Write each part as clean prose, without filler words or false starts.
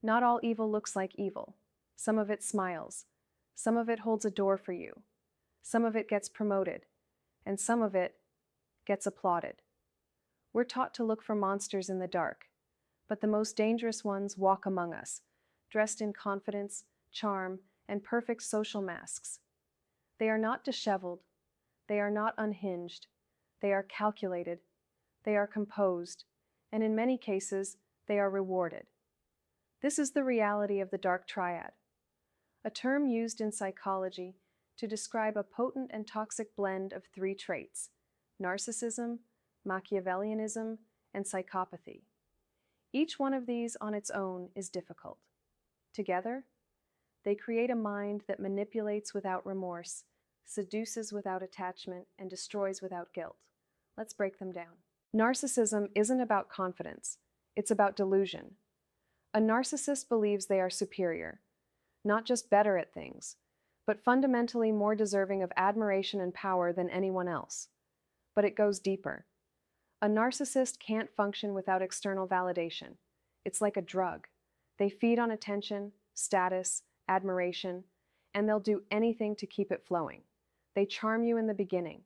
Not all evil looks like evil. Some of it smiles. Some of it holds a door for you. Some of it gets promoted. And some of it gets applauded. We're taught to look for monsters in the dark, but the most dangerous ones walk among us, dressed in confidence, charm, and perfect social masks. They are not disheveled. They are not unhinged. They are calculated. They are composed. And in many cases, they are rewarded. This is the reality of the Dark Triad, a term used in psychology to describe a potent and toxic blend of three traits: narcissism, Machiavellianism, and psychopathy. Each one of these on its own is difficult. Together, they create a mind that manipulates without remorse, seduces without attachment, and destroys without guilt. Let's break them down. Narcissism isn't about confidence, it's about delusion. A narcissist believes they are superior, not just better at things, but fundamentally more deserving of admiration and power than anyone else. But it goes deeper. A narcissist can't function without external validation. It's like a drug. They feed on attention, status, admiration, and they'll do anything to keep it flowing. They charm you in the beginning.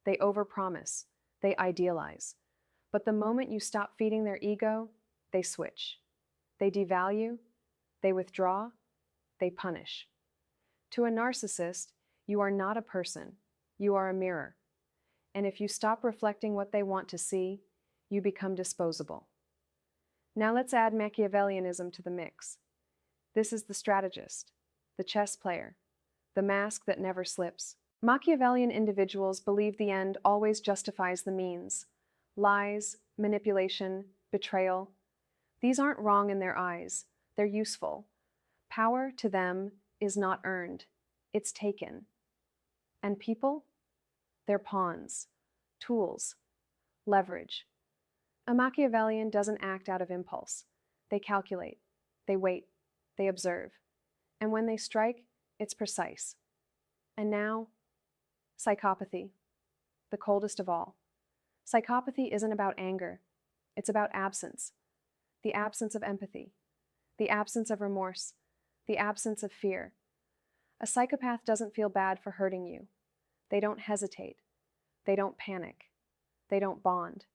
They overpromise. They idealize. But the moment you stop feeding their ego, they switch. They devalue. They withdraw. They punish. To a narcissist, you are not a person. You are a mirror. And if you stop reflecting what they want to see, you become disposable. Now let's add Machiavellianism to the mix. This is the strategist, the chess player, the mask that never slips. Machiavellian individuals believe the end always justifies the means. Lies, manipulation, betrayal. These aren't wrong in their eyes. They're useful. Power, to them, is not earned. It's taken. And people? They're pawns, tools, leverage. A Machiavellian doesn't act out of impulse. They calculate, they wait, they observe. And when they strike, it's precise. And now, psychopathy, the coldest of all. Psychopathy isn't about anger. It's about absence. The absence of empathy. The absence of remorse. The absence of fear. A psychopath doesn't feel bad for hurting you. They don't hesitate. They don't panic. They don't bond.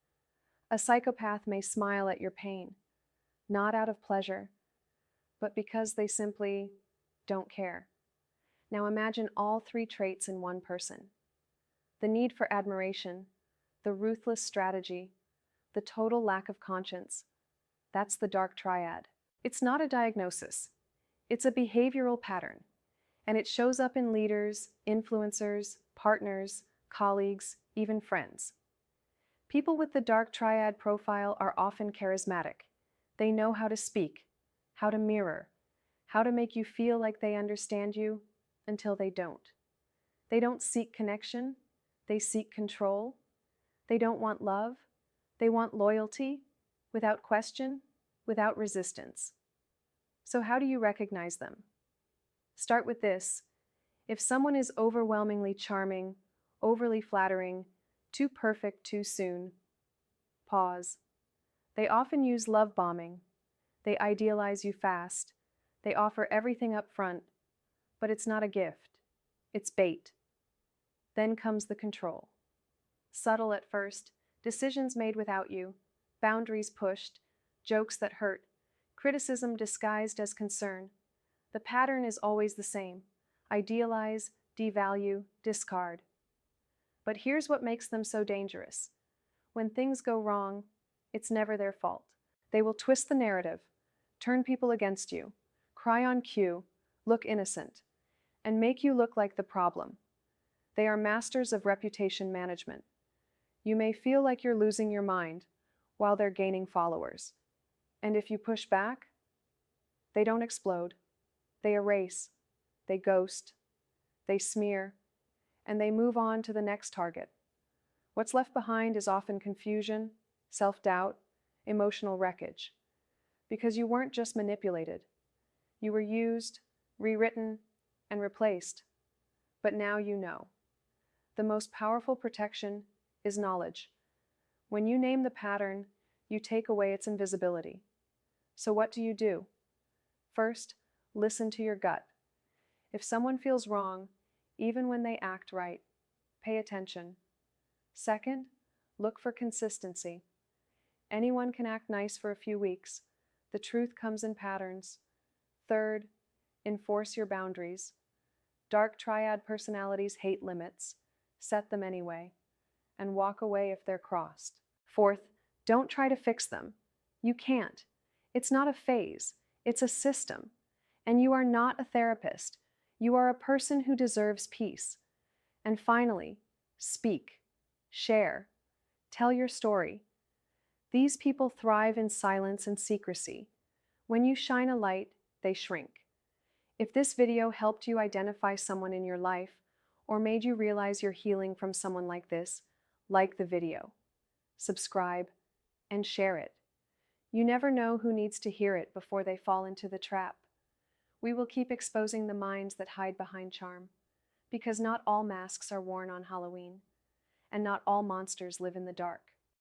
A psychopath may smile at your pain, not out of pleasure, but because they simply don't care. Now imagine all three traits in one person. The need for admiration, the ruthless strategy, the total lack of conscience. That's the Dark Triad. It's not a diagnosis. It's a behavioral pattern. And it shows up in leaders, influencers, partners, colleagues, even friends. People with the Dark Triad profile are often charismatic. They know how to speak, how to mirror, how to make you feel like they understand you until they don't. They don't seek connection. They seek control. They don't want love. They want loyalty, without question, without resistance. So how do you recognize them? Start with this. If someone is overwhelmingly charming, overly flattering, too perfect too soon, pause. They often use love bombing. They idealize you fast. They offer everything up front, but it's not a gift. It's bait. Then comes the control. Subtle at first, decisions made without you, boundaries pushed, jokes that hurt, criticism disguised as concern. The pattern is always the same: idealize, devalue, discard. But here's what makes them so dangerous. When things go wrong, it's never their fault. They will twist the narrative, turn people against you, cry on cue, look innocent, and make you look like the problem. They are masters of reputation management. You may feel like you're losing your mind while they're gaining followers. And if you push back, they don't explode. They erase, they ghost, they smear, and they move on to the next target. What's left behind is often confusion, self-doubt, emotional wreckage. Because you weren't just manipulated. You were used, rewritten, and replaced. But now you know. The most powerful protection is knowledge. When you name the pattern, you take away its invisibility. So what do? First, listen to your gut. If someone feels wrong, even when they act right, pay attention. Second, look for consistency. Anyone can act nice for a few weeks. The truth comes in patterns. Third, enforce your boundaries. Dark Triad personalities hate limits. Set them anyway, and walk away if they're crossed. Fourth, don't try to fix them. You can't. It's not a phase, it's a system. And you are not a therapist. You are a person who deserves peace. And finally, speak, share, tell your story. These people thrive in silence and secrecy. When you shine a light, they shrink. If this video helped you identify someone in your life, or made you realize you're healing from someone like this, like the video, subscribe, and share it. You never know who needs to hear it before they fall into the trap. We will keep exposing the minds that hide behind charm, because not all masks are worn on Halloween, and not all monsters live in the dark.